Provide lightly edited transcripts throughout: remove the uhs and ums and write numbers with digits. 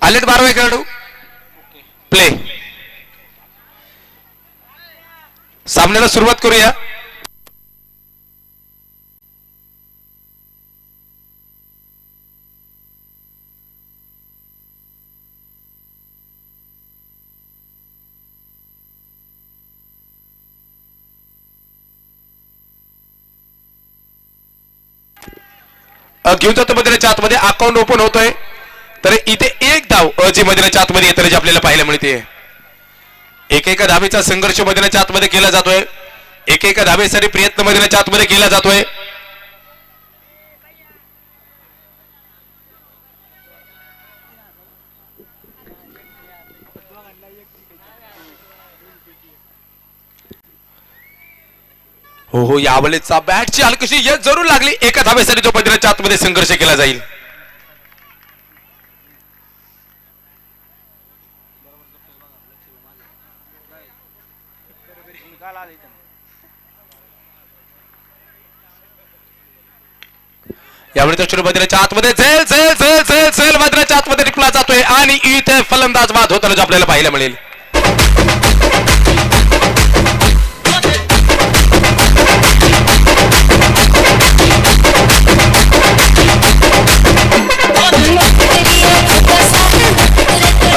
Alight 12 खेळाडू play. सामन्याला सुरुवात करूया. घेऊन जातो मैदानाच्या आतमध्ये. अकाउंट ओपन होतोय. तर इथे एक धाव अजी मैदानाच्या आतमध्ये येताना जे आपल्याला पाहायला मिळते. एकेका धावेचा संघर्ष मैदानाच्या आतमध्ये केला जातोय. एकेका धावेसाठी प्रयत्न मैदानाच्या आतमध्ये केला जातोय. हो हो, यावेळेचा बॅटची हलकीशी यश जरूर लागली. एका धावेसाठी जो मैदानाच्या आतमध्ये संघर्ष केला जाईल. यावेळी तो मैदानाच्या आतमध्ये झेल झेल झेल झेल झेल मैदानाच्या आतमध्ये निघला जातोय आणि इथे फलंदाज बाद होताना जो आपल्याला पाहायला मिळेल.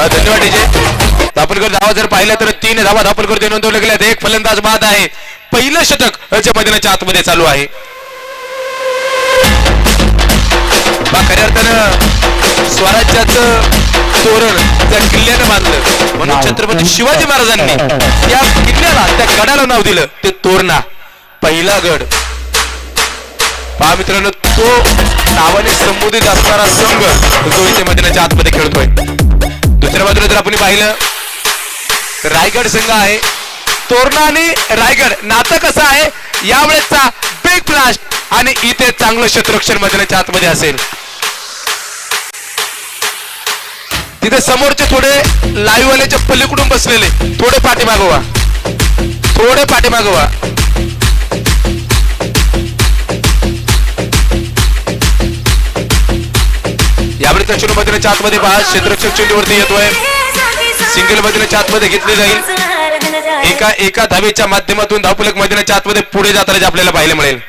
धन्यवाद डीजे. धापलकर धावा जर पाहिलं तर 3 धावा धापलकर नोंदवल्या गेल्यात. एक फलंदाज बाद आहे. पहिलं षटक जे मैदानाच्या आतमध्ये चालू आहे. खऱ्या अर्थानं स्वराज्याचं तोरण त्या किल्ल्यानं बांधलं म्हणून छत्रपती शिवाजी महाराजांनी त्या किल्ल्याला त्या गडाला नाव दिलं ते तोरणा. पहिला गड पहा मित्रांनो, तो नावाने संबोधित असणारा संघ जो इथे मैदानाच्या आतमध्ये खेळतोय. दुसऱ्या बाजूला जर आपण पाहिलं तर रायगड संघ आहे. तोरणा आणि रायगड नातं कसं आहे यावेळेचा बिग ब्लास्ट आणि इथे चांगलं क्षेत्ररक्षण मैदानाच्या आतमध्ये असेल. तिथे समोरचे थोडे लाईव्ह वाल्याच्या पलीकडून बसलेले थोडे पाठीमागवा, थोडे पाठीमागवा. यावेळी त्या चेंडू मैदानाच्या आतमध्ये पहा क्षेत्ररक्षक चेंडूवरती येतोय. सिंगल मैदानाच्या आतमध्ये घेतली जाईल. एका धावेच्या माध्यमातून धावफलक मैदानाच्या आतमध्ये पुढे जाताना आपल्याला पाहायला मिळेल.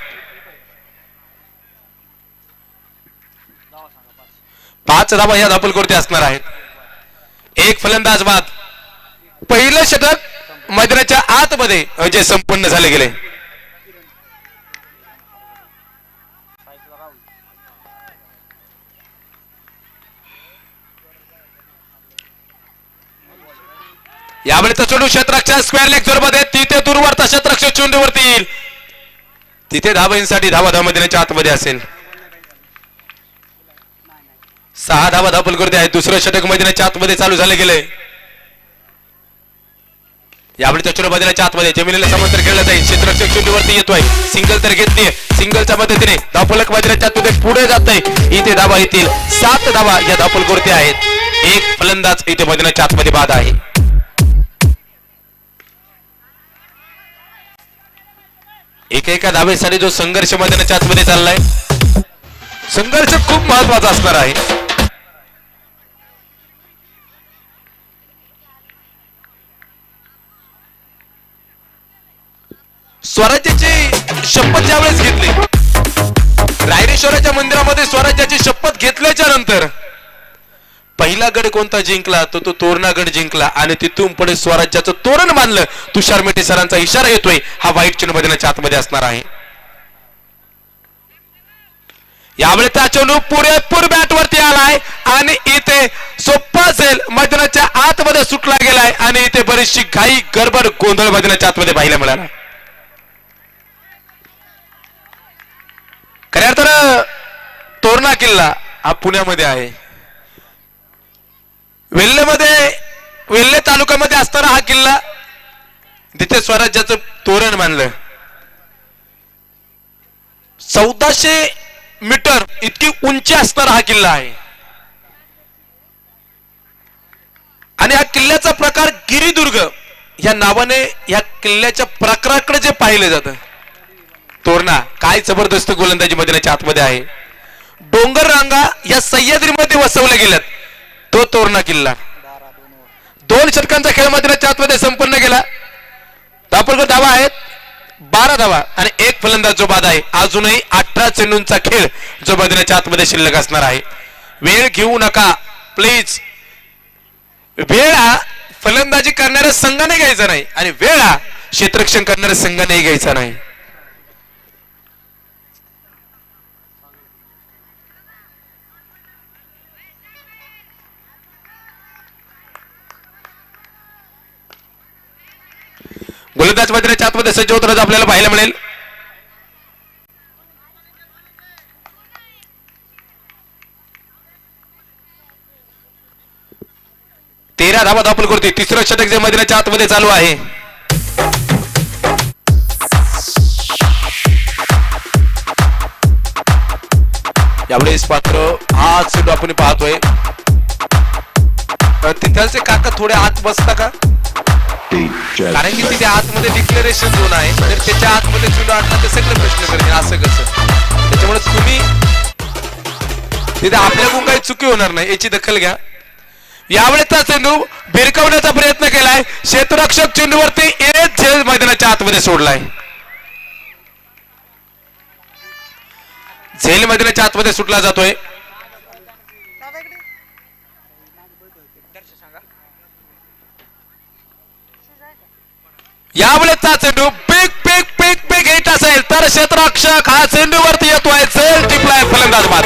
5 धावा या धापलकोरती असणार आहेत. एक फलंदाज बाद. पहिलं षटक मैदानाच्या आतमध्ये जे संपन्न झाले गेले. यावेळी चेंडू क्षेत्ररक्षक स्क्वेअर लेग जोरमध्ये तिथे दूरवरचा क्षेत्ररक्षक चेंडूवरती येईल. तिथे धावांसाठी धावा मैदानाच्या आतमध्ये असेल. 6 धावा धापलकोरती आहेत. दुसरं षटक मैदानाच्या आतमध्ये चालू झाले गेले. यावेळी चेंडू मैदानाच्या आतमध्ये जमिनीला समांतर खेळला जाईल. क्षेत्ररक्षक चेंडूवरती येतोय. सिंगल तर घेतलीये. सिंगलच्या मदतीने धावफलक मैदानाच्या आतमध्ये पुढे जात आहे. इथे धावा येतील. 7 धावा या धापलकोरती आहेत. एक फलंदाज इथे मैदानाच्या आतमध्ये बाद आहे. एका धावेसाठी जो संघर्ष मैदानाच्या आतमध्ये चाललाय, संघर्ष खूप महत्वाचा असणार आहे. स्वराज्याची शपथ ज्यावेळेस घेतली, रायरेश्वराच्या मंदिरामध्ये स्वराज्याची शपथ घेतल्याच्या नंतर पहिला गड कोणता जिंकला तो तोरणा गड जिंकला आणि तिथून पुढे स्वराज्याचं तोरण बांधलं. तुषार मेटे सरांचा इशारा येतोय. हा व्हाईट चेंडू मैदानाच्या आतमध्ये असणार आहे. यावेळी त्या चेंडू पुरेपूर बॅटवरती आलाय आणि इथे सोप्पा झेल मैदानाच्या आतमध्ये सुटला गेलाय आणि इथे बरीचशी घाई गडबड गोंधळ मैदानाच्या आतमध्ये पाहायला मिळाला. खऱ्या अर्थानं तोरणा किल्ला हा पुण्यामध्ये आहे. वेल्हे तालुक्यामध्ये असताना हा किल्ला तिथे स्वराज्याचं तोरण बांधलं. मीटर इतकी उंची असणारा हा किल्ला आहे आणि या किल्ल्याचा प्रकार गिरिदुर्ग या नावाने या किल्ल्याच्या प्रकाराकडे जे पाहिले जातं तोरणा काय जबरदस्त गोलंदाजी मैदानाच्या आतमध्ये आहे. डोंगर रांगा या सह्याद्रीमध्ये वसवल्या गेल्यात. तो तोरणा किल्ला 2 षटकांचा खेळ मैदानाच्या आतमध्ये संपन्न केला. दापोरकर धावा आहेत 12 धावा आणि 1 फलंदाज जो बाद आहे. अजूनही 18 चेंडूंचा खेळ जो मैदानाच्या आतमध्ये शिल्लक असणार आहे. वेळ घेऊ नका प्लीज. वेळ हा फलंदाजी करणाऱ्या संघाने घ्यायचा नाही आणि वेळ हा क्षेत्ररक्षण करणाऱ्या संघाने घ्यायचा नाही. गोलंदाज मैदानाच्या आतमध्ये सज्ज होताना आपल्याला पाहायला मिळेल. तेरा धावा दाखल करते. तिसरं षटक जे मैदानाच्या आतमध्ये चालू आहे. यावेळेस पात्र हा चेंडू आपण पाहतोय. तिथलचे काका थोडे आत बसता का कारण की तिथे आतमध्ये डिक्लेरेशन झोन आहे तर त्याच्या आतमध्ये चेंडू आणला तर सगळे प्रश्न करतील असं कसं. त्याच्यामुळे तुम्ही तिथे आपल्याकडून काही चुकी होणार नाही याची दखल घ्या. यावेळेचा चेंडू भिरकवण्याचा प्रयत्न केलाय. क्षेत्ररक्षक चेंडूवरती एक झेल मैदानाच्या आतमध्ये सोडलाय. झेल मैदानाच्या आतमध्ये सुटला जातोय. यावेळेचा चेंडू big big big big hit असेल तर क्षेत्ररक्षक हा चेंडूवरती येतोय. झेल टिपलाय फलंदाज बाद.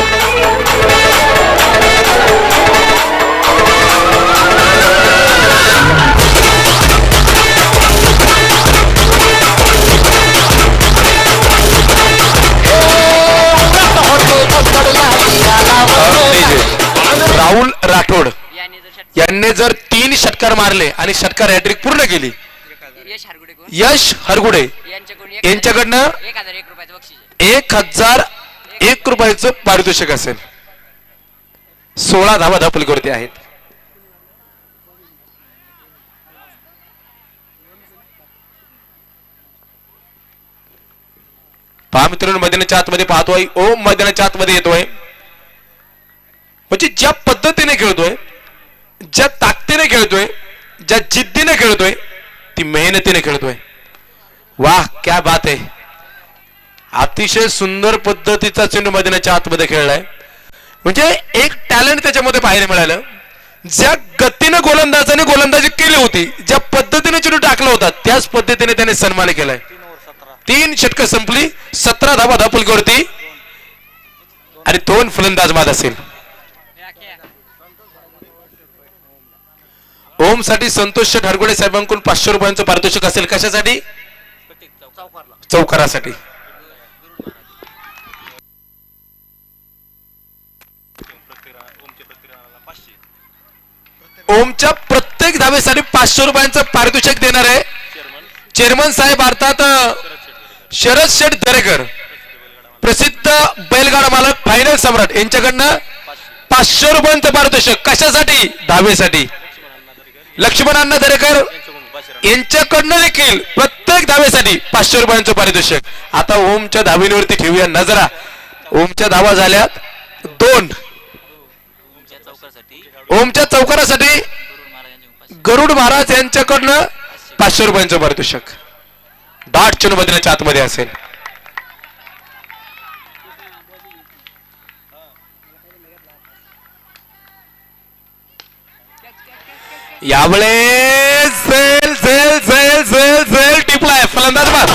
राहुल राठोड यांनी जर 3 षटकार मारले आणि षटकार हॅट्रिक पूर्ण केली यश हरगुडे यांच्याकडनं 1001 रुपयाचं पारितोषिक असेल. 16 धावा दाखल करते आहेत. पहा मित्रांनो मैदानाच्या आतमध्ये पाहतोय. ओम मैदानाच्या आतमध्ये येतोय. म्हणजे ज्या पद्धतीने खेळतोय ज्या ताकदीने खेळतोय ज्या जिद्दीने खेळतोय ती मेहनतीने खेळतोय. वाह क्या बात आहे. अतिशय सुंदर पद्धतीचा चेंडू मैदानाच्या आतमध्ये खेळलाय. म्हणजे एक टॅलेंट त्याच्यामध्ये पाहायला मिळालं. ज्या गतीने गोलंदाजाने गोलंदाजी केली होती ज्या पद्धतीने चेंडू टाकला होता त्याच पद्धतीने त्याने सन्मान केलाय. 3 षटकं संपली. 17 धावा दाखल आणि 2 फलंदाज बाद असेल. ओम साठी संतोष हरगुडे साहेबांकडून 500 रुपयांचं पारितोषिक असेल. कशासाठी? चौकारासाठी. ओमच्या प्रत्येक धावेसाठी 500 रुपयांचं पारितोषिक देणार आहे चेअरमन साहेब अर्थात शरद शेठ दरेकर प्रसिद्ध बैलगाडा मालक फायनल सम्राट यांच्याकडनं 500 रुपयांचं पारितोषिक. कशासाठी? धावेसाठी. लक्ष्मण अण्णा दरेकर यांच्याकडनं देखील प्रत्येक धावेसाठी 500 रुपयांचं पारितोषिक. आता ओमच्या धावेवरती ठेवूया नजरा. ओमच्या धावा झाल्यात 2. ओमच्या चौकारासाठी गरुड महाराज यांच्याकडनं 500 रुपयांचं पारितोषिक. दाट चेंडू मैदानाच्या आतमध्ये असेल. यावेळेस झेल झेल झेल झेल झेल टिपलाय फलंदाज बाद.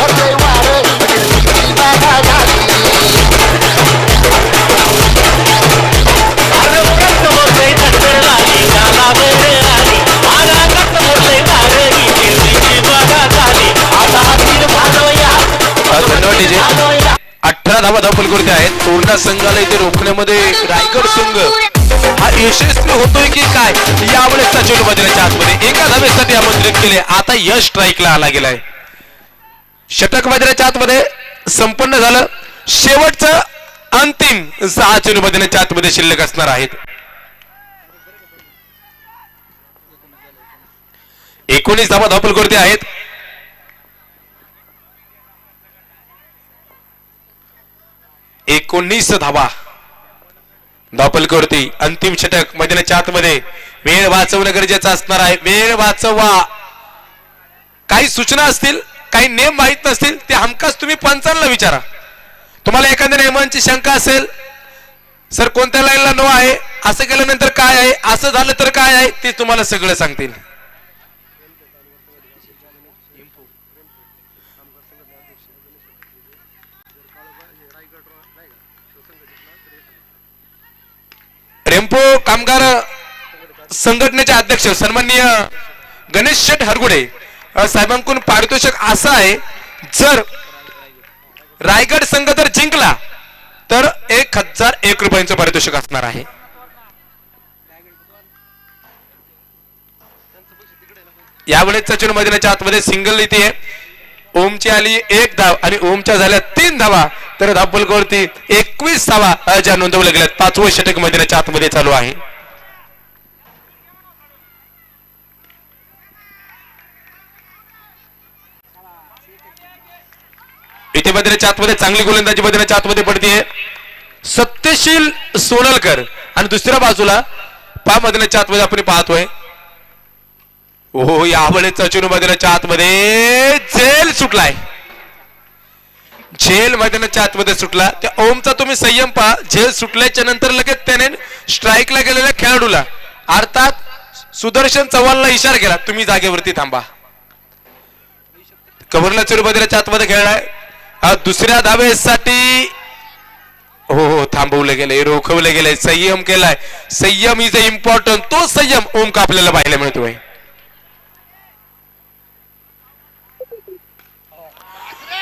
धन्यवाद डीजे. 18 धावा दाखल करते आहेत. तोरणा संघाला इथे रोखण्यामध्ये रायगड संघ हा यशस्वी होतोय की काय यावेळेस चेंडू मैदानाच्या आतमध्ये एका धावेसाठी आमंत्रित केले. आता यश स्ट्राईकला आला गेलाय. षटक मैदानाच्या आतमध्ये संपन्न झालं. शेवटचं अंतिम 6 चेंडू मैदानाच्या आतमध्ये शिल्लक असणार आहेत. 19 धावा धावफलकावरती आहेत. धावा धावफलकावरती. अंतिम षटक मैदानाच्या आतमध्ये. वेळ वाचवणं गरजेचं असणार आहे. वेळ वाचवा. काही सूचना असतील, काही नियम माहित नसतील ते हमखास तुम्ही पंचांना विचारा. तुम्हाला एखाद्या नियमांची शंका असेल, सर कोणत्या लाईनला नो आहे, असं केल्यानंतर काय आहे, असं झालं तर काय आहे, ते तुम्हाला सगळं सांगतील. रेम्पो कामगार संघटनेचे अध्यक्ष सन्माननीय गणेश शेठ हरगुडे साहेबांकडून पारितोषिक असं आहे, जर रायगड संघ जर जिंकला तर 1001 रुपयांचं पारितोषिक असणार आहे. यावेळेस सचिन मैदानाच्या आतमध्ये सिंगल इथे आहे. ओमची आली 1 धाव आणि ओमच्या झाल्या 3 धावा. तर धावफलकावरती 21 धावा ज्या नोंदवल्या गेल्यात. 5वं षटक मैदानाच्या आतमध्ये चालू आहे. इथे मैदानाच्या आतमध्ये चांगली गोलंदाजी मैदानाच्या आतमध्ये पडतीये सत्यशील सोनलकर आणि दुसऱ्या बाजूला मैदानाच्या आतमध्ये आपण पाहतोय. हो यावेळेस चेंडू मैदानाच्या आतमध्ये झेल सुटलाय. झेल मैदानाच्या आतमध्ये सुटला. त्या ओमचा तुम्ही संयम पहा. झेल सुटल्याच्या नंतर लगेच त्याने स्ट्राईकला गेलेल्या खेळाडूला अर्थात सुदर्शन चव्हाणला इशारा केला, तुम्ही जागेवरती थांबा. कव्हरला चेंडू मैदानाच्या आतमध्ये खेळलाय. दुसऱ्या धावेसाठी हो थांबवले गेले, रोखवले गेले, संयम केलाय. संयम इज इम्पॉर्टंट. तो संयम ओम का आपल्याला पाहायला मिळतोय.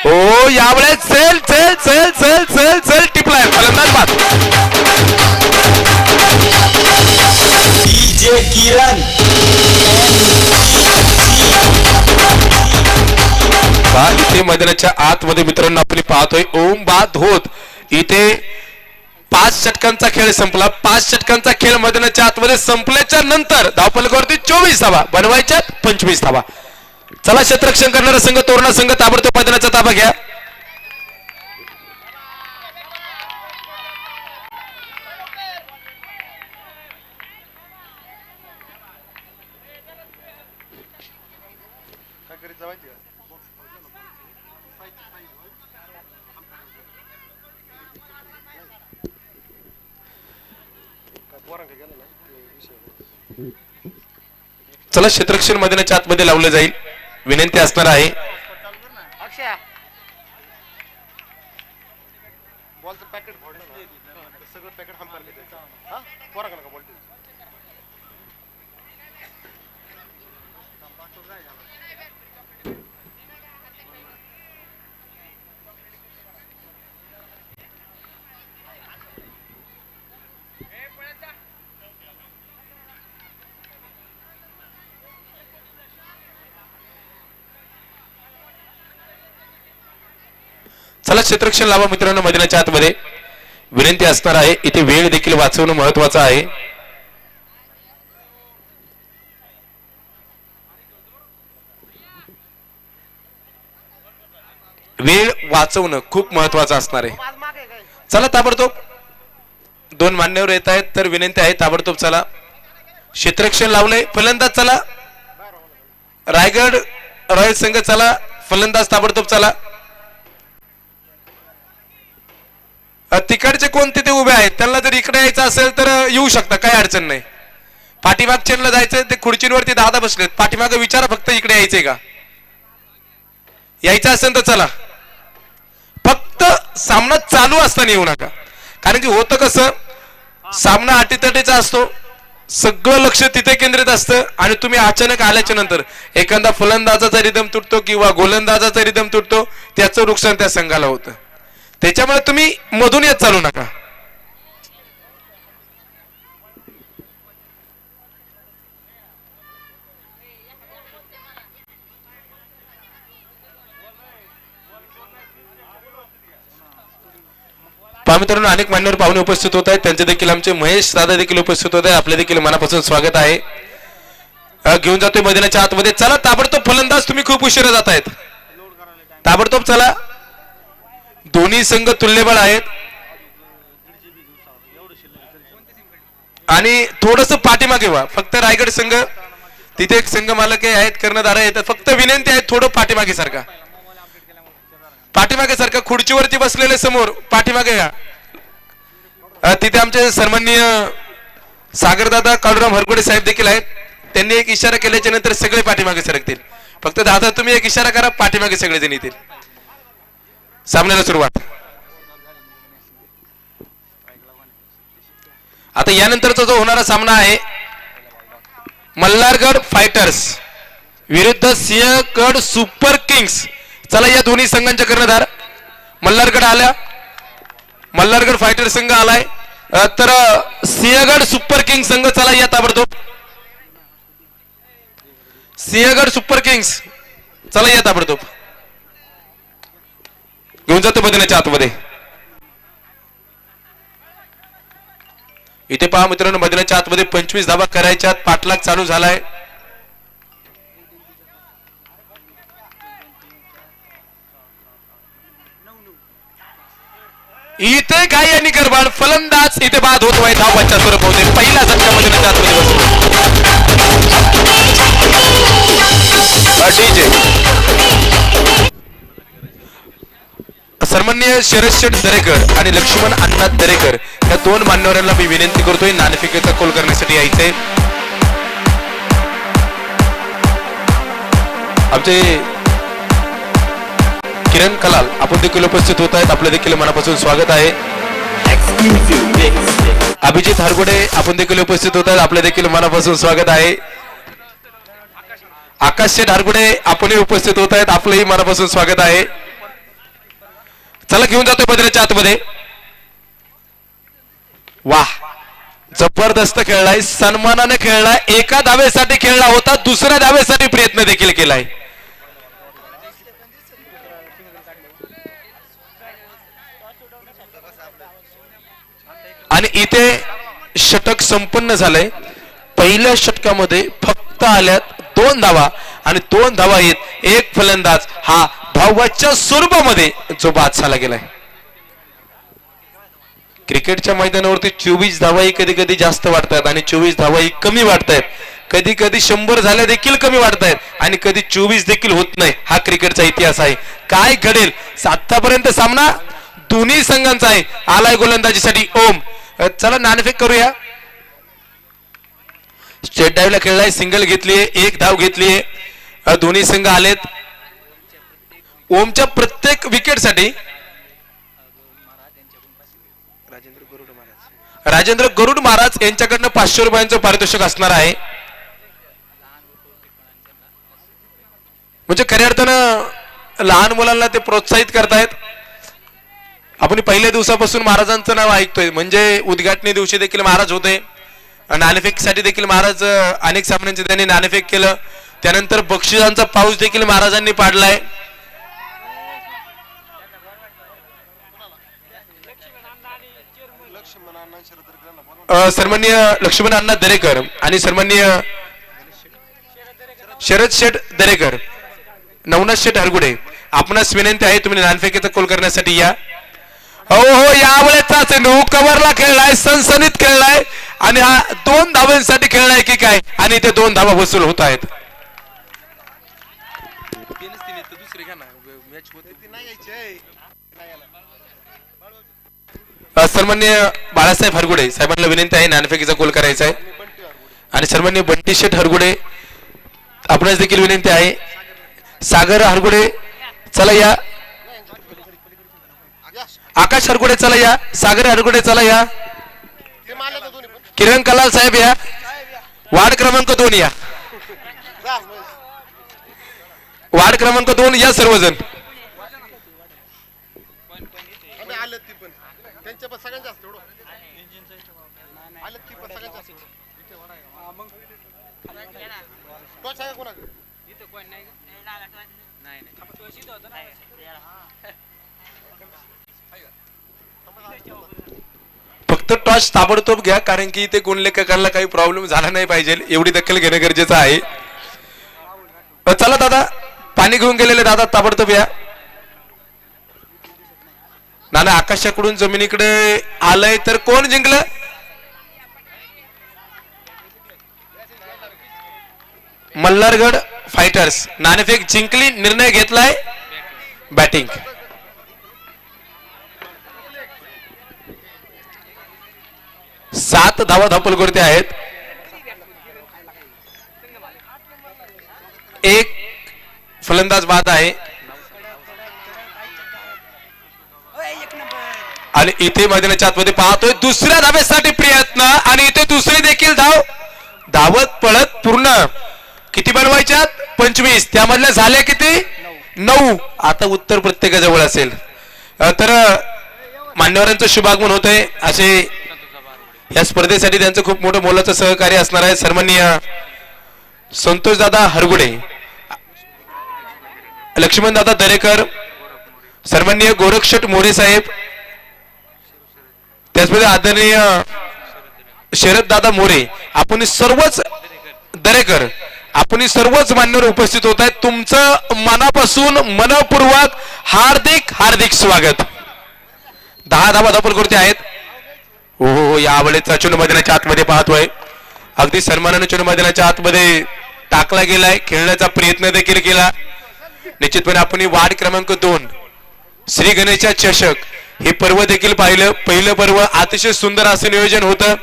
हो यावेळेस चल चल चल चल चल चल टिपलाय फलंदाज बाद. डीजे किरण इथे मैदानाच्या आतमध्ये मित्रांनो आपण पाहतोय ओम बाद होत. इथे 5 षटकांचा खेळ संपला. 5 षटकांचा खेळ मैदानाच्या आतमध्ये संपल्याच्या नंतर धावफलकावरती 24 धावा बनवायच्या, 25 धावा. चला क्षेत्ररक्षण करणारा संघ तोरणा संघ ताबडतोब मैदानाचा ताबा घ्या. चला क्षेत्ररक्षण मैदानाच्या आतमध्ये लावलं जाईल. विनंती असणार आहे. चला क्षेत्ररक्षण लावा मित्रांनो मैदानाच्या आतमध्ये. विनंती असणार आहे. इथे वेळ देखील वाचवणं महत्वाचं आहे. वेळ वाचवणं खूप महत्वाचं असणार आहे. चला ताबडतोब 2 मान्यवर येत आहेत, तर विनंती आहे ताबडतोब चला. क्षेत्ररक्षण लावलंय. फलंदाज चला. रायगड रॉयल संघ चला. फलंदाज ताबडतोब चला. तिकडचे कोण तिथे उभे आहेत त्यांना जर इकडे यायचं असेल तर येऊ शकता, काही अडचण नाही. पाठीमागच्यांना जायचं ते खुर्चींवरती दादा बसलेत. पाठीमाग विचारा फक्त इकडे यायचंय का. यायचं असेल तर चला. फक्त सामना चालू असताना येऊ नका. कारण की होतं कसं, सामना अटीतटीचा असतो, सगळं लक्ष तिथे केंद्रित असतं आणि तुम्ही अचानक आल्याच्या नंतर एखादा फलंदाजाचा रिदम तुटतो किंवा गोलंदाजाचा रिदम तुटतो, त्याचं नुकसान त्या संघाला होतं. त्याच्यामुळे तुम्ही मधून येत चालू नका. मित्रांनो अनेक मान्यवर पाहुणे उपस्थित होत आहेत, त्यांचे देखील आमचे महेश दादा देखील उपस्थित होत आहेत. आपले देखील मनापासून स्वागत आहे. घेऊन जातोय मैदानाच्या आतमध्ये. चला ताबडतोब फलंदाज, तुम्ही खूप उशिरा जात आहेत. ताबडतोब चला, दोन्ही संघ तुल्यबळ आहेत आणि थोडस पाठीमागे व्हा. फक्त रायगड संघ, तिथे एक संघ मालक आहेत, कर्णधार आहेत, फक्त विनंती आहे थोडं पाठीमागे सारखा, पाठीमागे सारखा, खुर्चीवरती बसलेले समोर पाठीमागे या. तिथे आमचे सन्माननीय सागरदादा काळूराम हरगोडे साहेब देखील आहेत. त्यांनी एक इशारा केल्याच्या नंतर सगळे पाठीमागे सरकतील. फक्त दादा तुम्ही एक इशारा करा, पाठीमागे सगळे जण येतील. सामन्याला सुरुवात. आता यानंतरचा जो होणारा सामना आहे, मल्हारगड फायटर्स विरुद्ध सिंहगड सुपर किंग्स. चला या दोन्ही संघांचे कर्णधार. मल्हारगड आल्या, मल्हारगड फायटर संघ आलाय, तर सिंहगड सुपर किंग संघ चला या ताबडतोब. सिंहगड सुपर किंग्स चला या ताबडतोब. घेऊन जातो मैदानाच्या आतमध्ये. इथे पहा मित्रांनो, मैदानाच्या आतमध्ये 25 धावा करायच्या, पाठलाग चालू झालाय. इथे काही आणि गरबाड, फलंदाज इथे बाद होतोय. धावांच्या स्वरूपामध्ये पहिला झटका मैदानाच्या आतमध्ये बसतो. सन्माननीय शरद शेठ दरेकर आणि लक्ष्मण अण्णा दरेकर या दोन मान्यवरांना मी विनंती करतोय नाणेफेकीचा कॉल करण्यासाठी यायचंय. आमचे किरण कलाल आपण देखील उपस्थित होत आहेत. आपलं देखील मनापासून स्वागत आहे. अभिजित हरगोडे आपण देखील उपस्थित होत आहेत. आपलं देखील मनापासून स्वागत आहे. आकाश शेठ हरगोडे आपणही उपस्थित होत आहेत. आपलंही मनापासून स्वागत आहे. चला घेऊन जातोय मैदानाच्या आतमध्ये. वाह, जबरदस्त खेळलाय, सन्मानाने खेळलाय. एका धावेसाठी खेळला होता, दुसऱ्या धावेसाठी प्रयत्न देखील केलाय. आणि इथे षटक संपन्न झालंय. पहिल्या षटकामध्ये फक्त आल्यात 2 धावा आणि 2 धावा येत एक फलंदाज हा धावाच्या स्वरूपामध्ये जो बाद झाला गेलाय. क्रिकेटच्या मैदानावरती 24 धावाही कधी कधी जास्त वाटतात आणि 24 धावाही कमी वाटतायत. कधी कधी 100 झाल्या देखील कमी वाटतायत आणि कधी 24 देखील होत नाही. हा क्रिकेटचा इतिहास आहे. काय घडेल आतापर्यंत सामना दोन्ही संघांचा आहे. आलाय गोलंदाजीसाठी ओम. चला नाणेफेक करूया. स्टेट डायव्हला खेळलाय, सिंगल घेतलीये, 1 धाव घेतलीये. दोन्ही संघ आलेत. ओमच्या प्रत्येक विकेटसाठी राजेंद्र गरुड महाराज यांच्याकडनं 500 रुपयांचं पारितोषिक असणार आहे. म्हणजे खऱ्या अर्थानं लहान मुलांना ते प्रोत्साहित करतायत. आपण पहिल्या दिवसापासून महाराजांचं नाव ऐकतोय. म्हणजे उद्घाटनी दिवशी देखील महाराज होते. नाणेफेकीसाठी देखील महाराज अनेक सामन्यांचे त्यांनी नाणेफेक केलं. त्यानंतर बक्षिसांचा पाऊस देखील महाराजांनी पाडलाय. सन्माननीय लक्ष्मण अण्णा दरेकर आणि सन्माननीय शरद शेठ दरेकर, नवनाथ शेठ हरगुडे, आपणास विनंती आहे तुम्ही नाणेफेकीचा कॉल करण्यासाठी या. हो हो, यावेळेचा चेंडू कव्हरला खेळलाय, सनसनीत खेळलाय आणि हा 2 धावांसाठी खेळलाय की काय, आणि ते 2 धावा वसूल होत आहेत. सन्माननीय बाळासाहेब हरगुडे साहेबांना विनंती आहे नाणेफेकीचा गोल करायचा आहे. आणि सन्माननीय बंटी शेठ हरगुडे आपणास देखील विनंती आहे. सागर हरगुडे चला या. आकाश हरगुडे चला या. सागर हरगुडे चला या. किरण कलाल साहेब या. वार्ड क्रमांक 2 या. वार्ड क्रमांक 2 या सर्वजण. फक्त टॉस ताबडतोब घ्या, कारण की ते गुणलेखकांना काही प्रॉब्लेम झाला नाही पाहिजे एवढी दखल घेणं गरजेचं आहे. चला दादा, पाणी घेऊन गेलेले दादा ताबडतोब या. नाना आकाशाकडून जमिनीकडे आलंय तर कोण जिंकलं? मल्हारगड फायटर्स. नाणेफेक जिंकली, निर्णय घेतलाय बॅटिंग. सात धावा धापलकरते आहेत. एक फलंदाज बाद आहे आणि इथे मैदानाच्या आतमध्ये पाहतोय दुसऱ्या धावेसाठी प्रयत्न आणि इथे दुसरी देखील धाव. धावत पळत पूर्ण किती बनवायच्यात? 25. त्यामधल्या झाल्या किती? 9. आता उत्तर प्रत्येकाजवळ असेल. तर मान्यवरांचं शुभागमन होतंय. असे या स्पर्धेसाठी त्यांचं खूप मोठं मोलाचं सहकार्य असणार आहे. सन्माननीय संतोषदादा हरगुडे, लक्ष्मणदादा दरेकर, सन्माननीय गोरक्षट मोरे साहेब, त्याचमध्ये आदरणीय शरददादा मोरे, आपण सर्वच दरेकर, आपण सर्वच मान्यवर उपस्थित होत आहेत. तुमचं मनापासून मनपूर्वक हार्दिक हार्दिक स्वागत. 10 धावा धापलकरते आहेत. हो, यावेळेचा चुन मैदानाच्या आतमध्ये पाहतोय. अगदी सन्मानाने चुन मैदानाच्या आतमध्ये टाकला गेलाय. खेळण्याचा प्रयत्न देखील केला. निश्चितपणे आपण वार्ड क्रमांक 2 श्री गणेशा चषक हे पर्व देखील पाहिलं. पहिलं पर्व अतिशय सुंदर असं नियोजन होतं.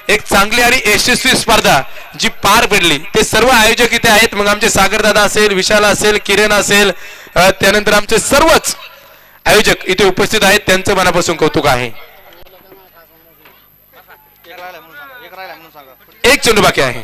एक चांगली आणि यशस्वी स्पर्धा जी पार पडली. ते सर्व आयोजक इथे आहेत. मग आमचे सागरदादा असेल, विशाल असेल, किरण असेल, त्यानंतर आमचे सर्वच आयोजक इथे उपस्थित आहेत. त्यांचं मनापासून कौतुक आहे. एक चेंडू बाकी आहे.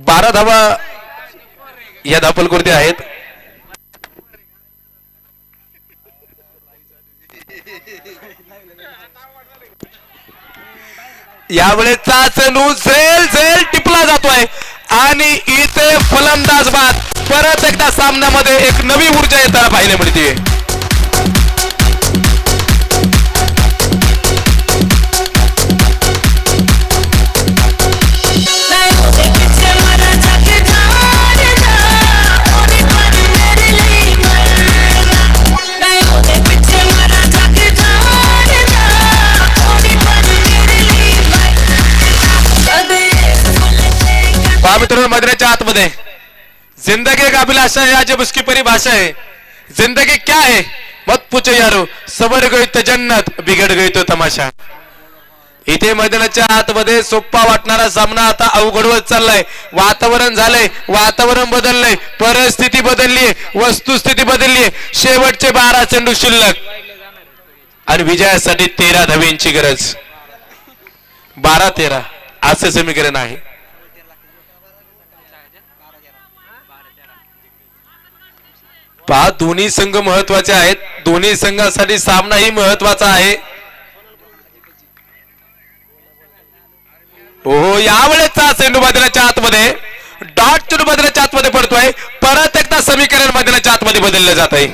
बारा धावा या धापलकरते आहेत. यावेळेचा चेंडू झेल झेल टिपला जातोय आणि इथे फलंदाज बाद. परत एकदा सामन्यामध्ये एक नवी ऊर्जा येताना पाहायला मिळते. मित्रों, मैदानाच्या आतमध्ये जिंदगी का अभिलाषा है, आज उसकी परिभाषा है. जिंदगी क्या है मत पूछो यारो, सबर गई तो जन्नत, बिगड़ गई तो तमाशा. इथे मैदानाच्या आतमध्ये सोप्पा वाटणारा सामना आता अवघड होत चाललाय. वातावरण झालंय, वातावरण बदललंय, परिस्थिती बदललीये, वस्तुस्थिती बदललीये. शेवटचे 12 चेंडू शिल्लक आणि विजयासाठी 13 धावेंची गरज. 12-13 असे समीकरण आहे. पहा, दोन्ही संघ महत्वाचे आहेत. दोन्ही संघासाठी सामनाही महत्वाचा आहे. हो, यावेळेचा चेंडू मैदानाच्या आतमध्ये डॉट चेंडू मैदानाच्या आतमध्ये पडतोय. परत एकदा समीकरण मैदानाच्या आतमध्ये बदललं जात आहे.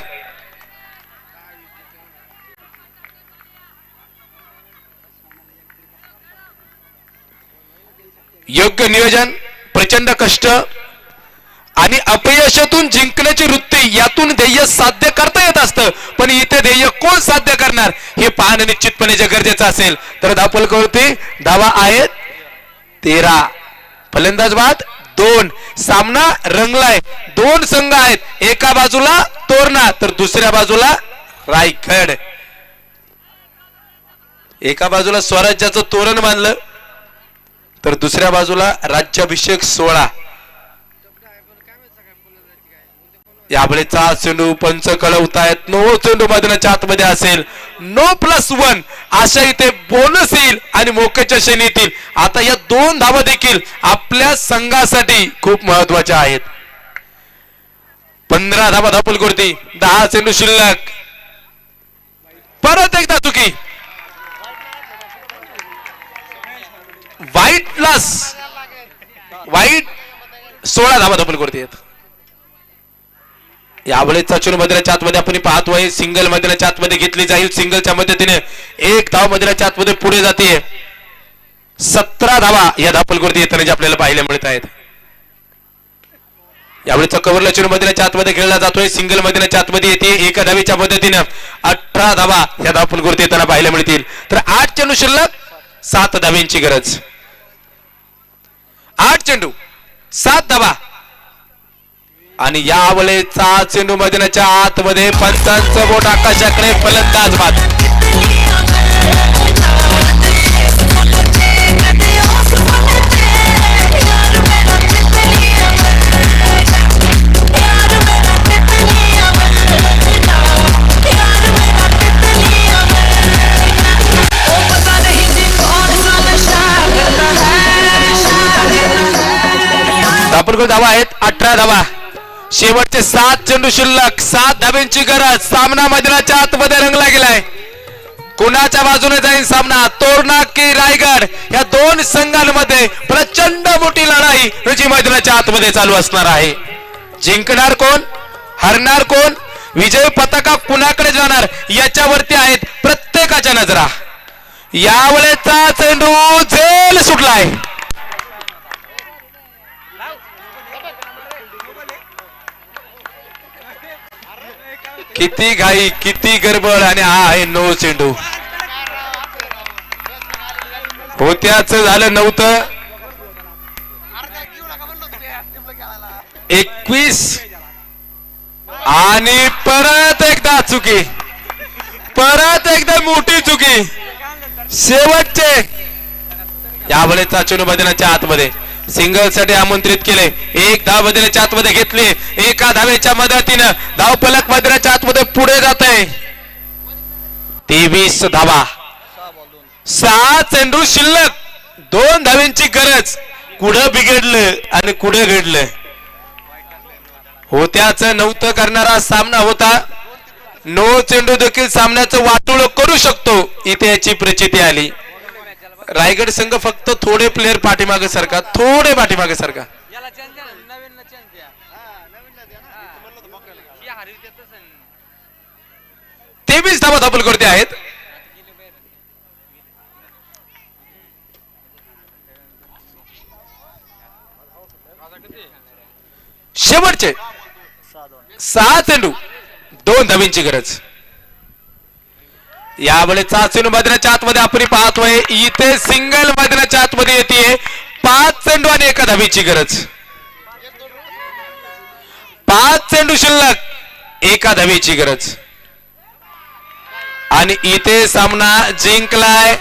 योग्य नियोजन, प्रचंड कष्ट आणि अपयशातून जिंकण्याची वृत्ती, यातून ध्येय साध्य करता येत असतं. पण इथे ध्येय कोण साध्य करणार हे पाहणं निश्चितपणे गरजेचं असेल. तर धापलकरते धावा आहेत 13. फलंदाज बाद 2. सामना रंगलाय. 2 संघ आहेत. एका बाजूला तोरणा तर दुसऱ्या बाजूला रायगड. एका बाजूला स्वराज्याचं तोरण बांधलं तर दुसऱ्या बाजूला राज्याभिषेक सोहळा. यावेळेचा चेंडू पंच कळवतायत. 9 चेंडू मैदानाच्या आतमध्ये असेल. 9+1 अशा इथे बोनस येईल आणि मोक्याच्या श्रेणी येतील. आता या 2 धावा देखील आपल्या संघासाठी खूप महत्वाच्या आहेत. 15 धावा धावफलकावरती 10 चेंडू शिल्लक. परत एकदा चुकी. वाईट लॉस. वाईट 16 धावा धावफलकावरती आहेत. यावेळेस चेंडू मैदानाच्या आतमध्ये आपण पाहतोय सिंगल मैदानाच्या आतमध्ये घेतली जाईल. सिंगलच्या मदतीने एक धाव मैदानाच्या आतमध्ये पुढे जाते. 17 धावा या धावफलकावरती येताना जे आपल्याला पाहायला मिळत आहेत. यावेळेचा कव्हरला चेंडू मैदानाच्या आतमध्ये खेळला जातोय. सिंगल मैदानाच्या आतमध्ये येते. एका धावेच्या मदतीने 18 धावा या धावफलकावरती येताना पाहायला मिळतील. तर 8 चेंडू शिल्लक 7 धाव्यांची गरज. 8 चेंडू 7 धावा. आणि यावेळेचा चेंडू मैदानाच्या आतमध्ये पंचांचं बोट आकाशाकडे. फलंदाज बाद. धावा आहेत 18 धावा. शेवटचे 7 चेंडू शिल्लक 7 धाब्यांची गरज. सामना मैदानाच्या आतमध्ये रंगला गेलाय. कुणाच्या बाजूने जाईल सामना? तोरणा की रायगड या दोन संघांमध्ये प्रचंड मोठी लढाई रुची मैदानाच्या आतमध्ये चालू असणार आहे. जिंकणार कोण, हरणार कोण, विजय पताका कुणाकडे जाणार याच्यावरती आहेत प्रत्येकाच्या नजरा. यावेळेचा चेंडू झेल सुटलाय. किती घाई, किती गडबड. आणि हा आहे नो चेंडू. होत्याच झालं नव्हतं. 21 आणि परत एकदा चुकी. परत एकदा मोठी चुकी. शेवटचे यावेळेचा चेंडू मैदानाच्या आतमध्ये सिंगल साठी आमंत्रित केले. एक धाव मैदानाच्या आतमध्ये घेतली. एका धावेच्या मदतीनं धावफलक मैदानाच्या आतमध्ये पुढे जात आहे. 23 धावा 6 चेंडू शिल्लक 2 धाव्यांची गरज. कुठं बिघडलं आणि कुठं घडलं. होत्याच नव्हतं करणारा सामना होता. नो चेंडू देखील सामन्याचं वाटोळ करू शकतो इथे याची प्रचिती आली. रायगड संघ फक्त थोडे प्लेयर पाठीमागे सरका, थोडे पाठीमागे सरका. 23 धावा धावफलकावरती आहेत. शेवटचे 6 चेंडू 2 धाव्यांची गरज. यावेळेचा चेंडू मैदानाच्या आतमध्ये आपण पाहतोय. इथे सिंगल मैदानाच्या आतमध्ये येते. 5 चेंडू आणि 1 धावेची गरज. 5 चेंडू शिल्लक 1 धावेची गरज. आणि इथे सामना जिंकलाय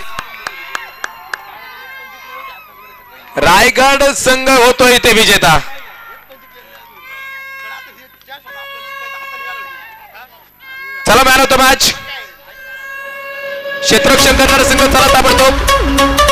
रायगड संघ होतो इथे विजेता. चला मॅन ऑफ द मॅच क्षेत्ररक्षण करणारा संघ चला ताबडतोब.